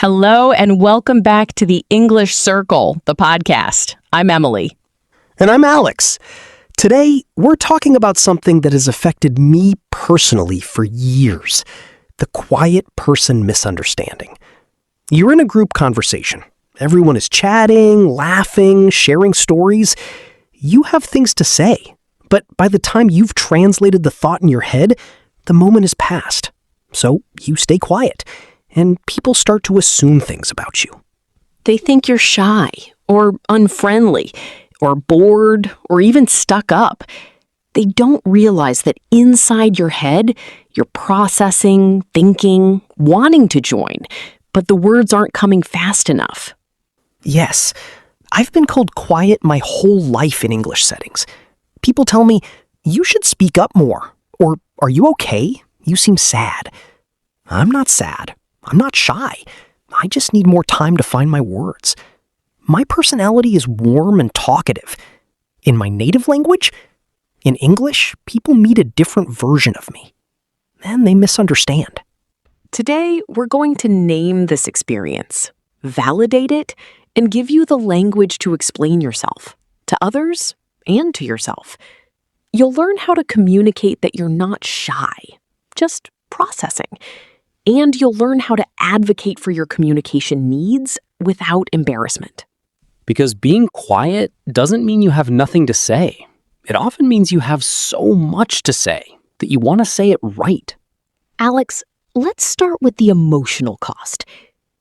Hello and welcome back to the English Circle, the podcast. I'm Emily. And I'm Alex. Today, we're talking about something that has affected me personally for years. The quiet person misunderstanding. You're in a group conversation. Everyone is chatting, laughing, sharing stories. You have things to say. But by the time you've translated the thought in your head, the moment is past. So you stay quiet. And people start to assume things about you. They think you're shy or unfriendly or bored or even stuck up. They don't realize that inside your head, you're processing, thinking, wanting to join, but the words aren't coming fast enough. Yes, I've been called quiet my whole life in English settings. People tell me, you should speak up more, or are you okay? You seem sad. I'm not sad. I'm not shy. I just need more time to find my words. My personality is warm and talkative. In my native language, in English, people meet a different version of me. And they misunderstand. Today, we're going to name this experience, validate it, and give you the language to explain yourself, to others and to yourself. You'll learn how to communicate that you're not shy, just processing. And you'll learn how to advocate for your communication needs without embarrassment. Because being quiet doesn't mean you have nothing to say. It often means you have so much to say that you want to say it right. Alex, let's start with the emotional cost.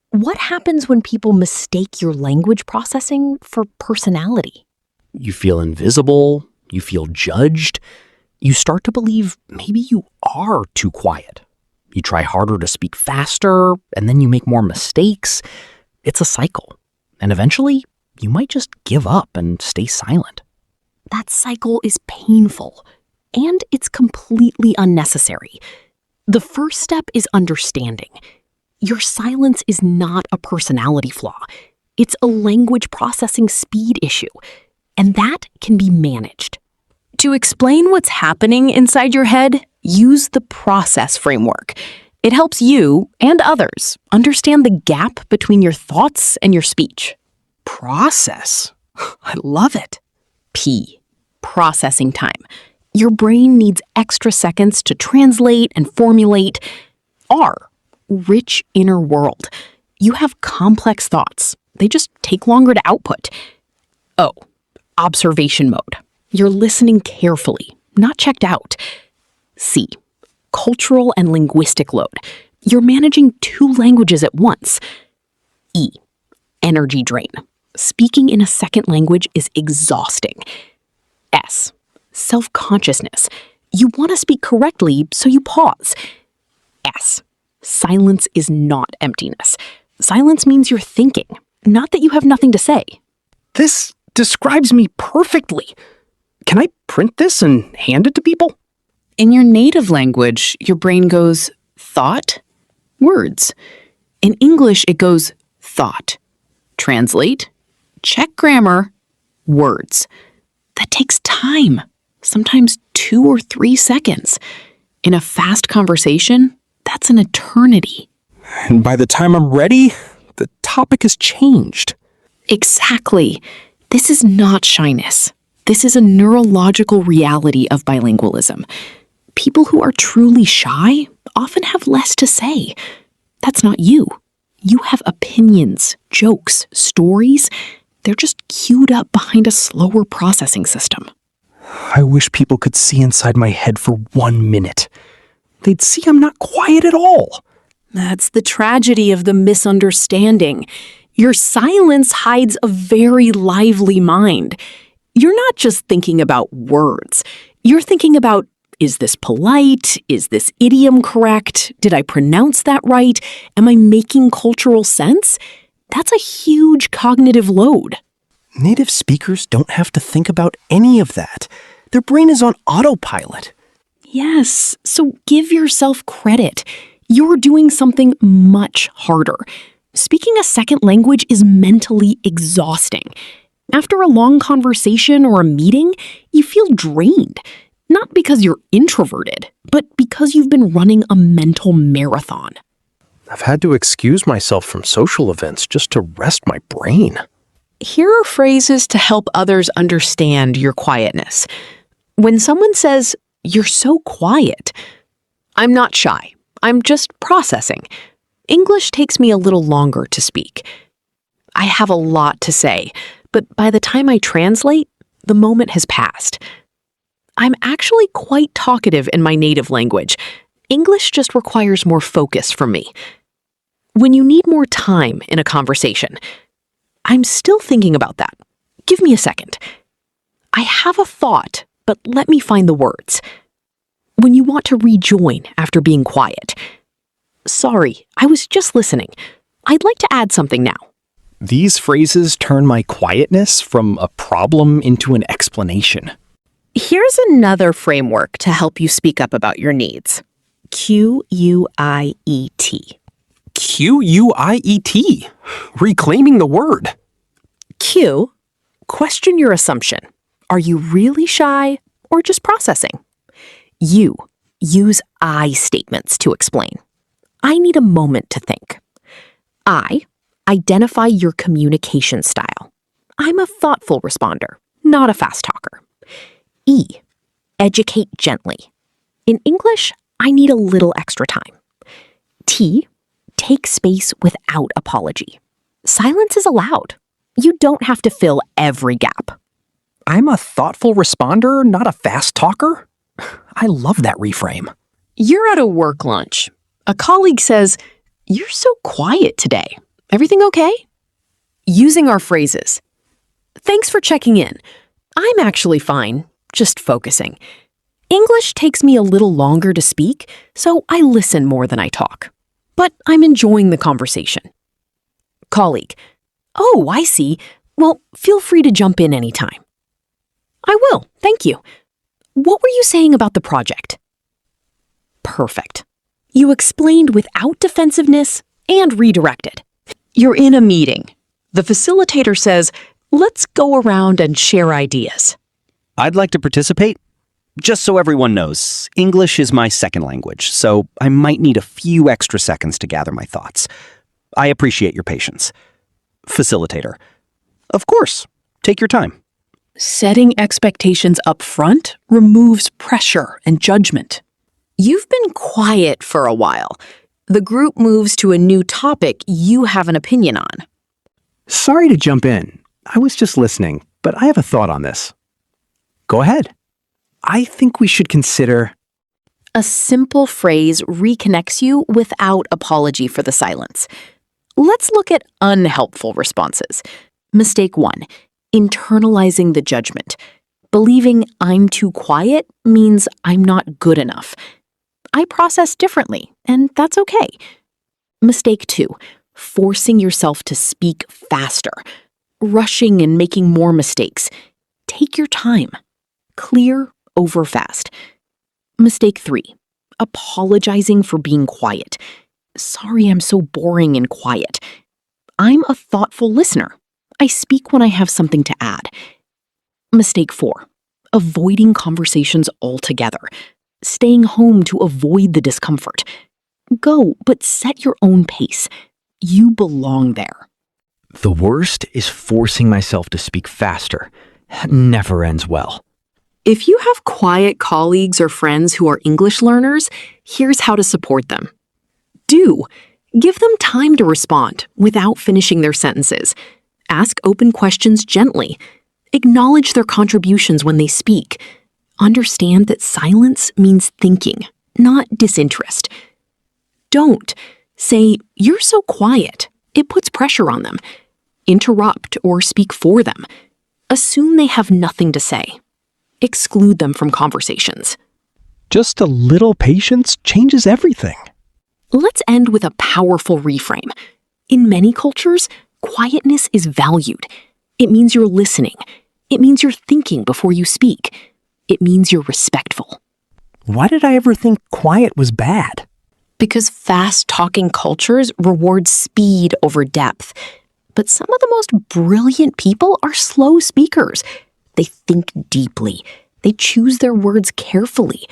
What happens when people mistake your language processing for personality? You feel invisible. You feel judged. You start to believe maybe you are too quiet. You try harder to speak faster, and then you make more mistakes. It's a cycle. And eventually, you might just give up and stay silent. That cycle is painful, and it's completely unnecessary. The first step is understanding. Your silence is not a personality flaw. It's a language processing speed issue, and that can be managed. To explain what's happening inside your head, use the process framework. It helps you and others understand the gap between your thoughts and your speech. Process? I love it. P. Processing time. Your brain needs extra seconds to translate and formulate. R. Rich inner world. You have complex thoughts. They just take longer to output. O. Observation mode. You're listening carefully, not checked out. C. Cultural and linguistic load. You're managing 2 languages at once. E. Energy drain. Speaking in a second language is exhausting. S. Self-consciousness. You want to speak correctly, so you pause. S. Silence is not emptiness. Silence means you're thinking, not that you have nothing to say. This describes me perfectly. Can I print this and hand it to people? In your native language, your brain goes thought, words. In English, it goes thought, translate, check grammar, words. That takes time, sometimes 2 or 3 seconds. In a fast conversation, that's an eternity. And by the time I'm ready, the topic has changed. Exactly. This is not shyness. This is a neurological reality of bilingualism. People who are truly shy often have less to say. That's not you. You have opinions, jokes, stories. They're just queued up behind a slower processing system. I wish people could see inside my head for 1 minute. They'd see I'm not quiet at all. That's the tragedy of the misunderstanding. Your silence hides a very lively mind. You're not just thinking about words. You're thinking about, is this polite? Is this idiom correct? Did I pronounce that right? Am I making cultural sense? That's a huge cognitive load. Native speakers don't have to think about any of that. Their brain is on autopilot. Yes, so give yourself credit. You're doing something much harder. Speaking a second language is mentally exhausting. After a long conversation or a meeting, you feel drained. Not because you're introverted, but because you've been running a mental marathon. I've had to excuse myself from social events just to rest my brain. Here are phrases to help others understand your quietness. When someone says, "You're so quiet," I'm not shy. I'm just processing. English takes me a little longer to speak. I have a lot to say, but by the time I translate, the moment has passed. I'm actually quite talkative in my native language. English just requires more focus from me. When you need more time in a conversation, I'm still thinking about that. Give me a second. I have a thought, but let me find the words. When you want to rejoin after being quiet. Sorry, I was just listening. I'd like to add something now. These phrases turn my quietness from a problem into an explanation. Here's another framework to help you speak up about your needs. QUIET. QUIET. Reclaiming the word. Q. Question your assumption. Are you really shy or just processing? U. Use I statements to explain. I need a moment to think. I. Identify your communication style. I'm a thoughtful responder, not a fast talker. E. Educate gently. In English, I need a little extra time. T. Take space without apology. Silence is allowed. You don't have to fill every gap. I'm a thoughtful responder, not a fast talker? I love that reframe. You're at a work lunch. A colleague says, "You're so quiet today. Everything okay?" Using our phrases. "Thanks for checking in. I'm actually fine, just focusing. English takes me a little longer to speak, so I listen more than I talk. But I'm enjoying the conversation." Colleague. "Oh, I see. Well, feel free to jump in anytime." "I will, thank you. What were you saying about the project?" Perfect. You explained without defensiveness and redirected. You're in a meeting. The facilitator says, "Let's go around and share ideas." I'd like to participate. Just so everyone knows, English is my second language, so I might need a few extra seconds to gather my thoughts. I appreciate your patience. Facilitator. Of course. Take your time. Setting expectations up front removes pressure and judgment. You've been quiet for a while. The group moves to a new topic you have an opinion on. Sorry to jump in. I was just listening, but I have a thought on this. Go ahead. I think we should consider... A simple phrase reconnects you without apology for the silence. Let's look at unhelpful responses. Mistake 1. Internalizing the judgment. Believing I'm too quiet means I'm not good enough. I process differently, and that's okay. Mistake 2. Forcing yourself to speak faster. Rushing and making more mistakes. Take your time. Clear over fast. Mistake 3. Apologizing for being quiet. Sorry I'm so boring and quiet. I'm a thoughtful listener. I speak when I have something to add. Mistake 4. Avoiding conversations altogether. Staying home to avoid the discomfort. Go, but set your own pace. You belong there. The worst is forcing myself to speak faster. Never ends well. If you have quiet colleagues or friends who are English learners, here's how to support them. Do. Give them time to respond without finishing their sentences. Ask open questions gently. Acknowledge their contributions when they speak. Understand that silence means thinking, not disinterest. Don't. Say, "You're so quiet." It puts pressure on them. Interrupt or speak for them. Assume they have nothing to say. Exclude them from conversations. Just a little patience changes everything. Let's end with a powerful reframe. In many cultures, quietness is valued. It means you're listening. It means you're thinking before you speak. It means you're respectful. Why did I ever think quiet was bad? Because fast-talking cultures reward speed over depth. But some of the most brilliant people are slow speakers. They think deeply. They choose their words carefully.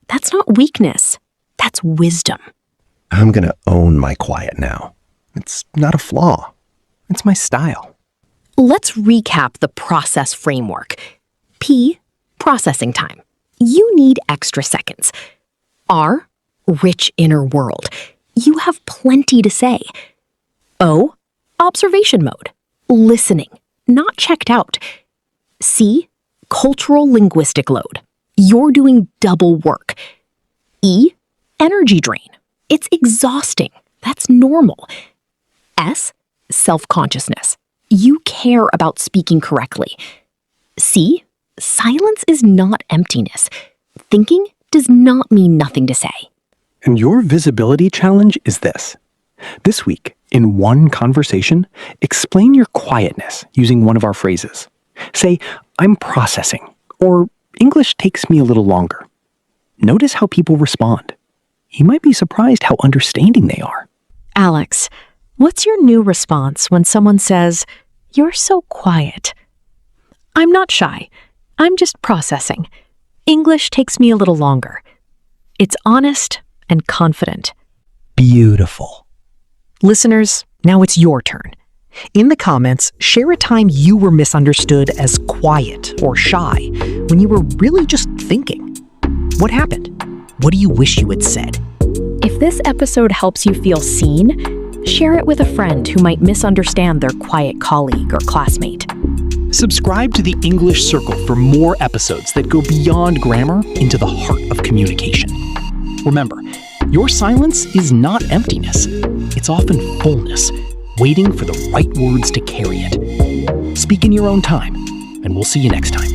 That's not weakness. That's wisdom. I'm gonna own my quiet now. It's not a flaw. It's my style. Let's recap the process framework. P, processing time. You need extra seconds. R, rich inner world. You have plenty to say. O, observation mode. Listening, not checked out. C, cultural linguistic load. You're doing double work. E, energy drain. It's exhausting. That's normal. S, self-consciousness. You care about speaking correctly. C, silence is not emptiness. Thinking does not mean nothing to say. And your visibility challenge is this. This week, in one conversation, explain your quietness using one of our phrases. Say, I'm processing, or English takes me a little longer. Notice how people respond. You might be surprised how understanding they are. Alex, what's your new response when someone says, "You're so quiet"? I'm not shy. I'm just processing. English takes me a little longer. It's honest and confident. Beautiful. Listeners, now it's your turn. In the comments, share a time you were misunderstood as quiet or shy when you were really just thinking. What happened? What do you wish you had said? If this episode helps you feel seen, share it with a friend who might misunderstand their quiet colleague or classmate. Subscribe to the English Circle for more episodes that go beyond grammar into the heart of communication. Remember, your silence is not emptiness. It's often fullness, waiting for the right words to carry it. Speak in your own time, and we'll see you next time.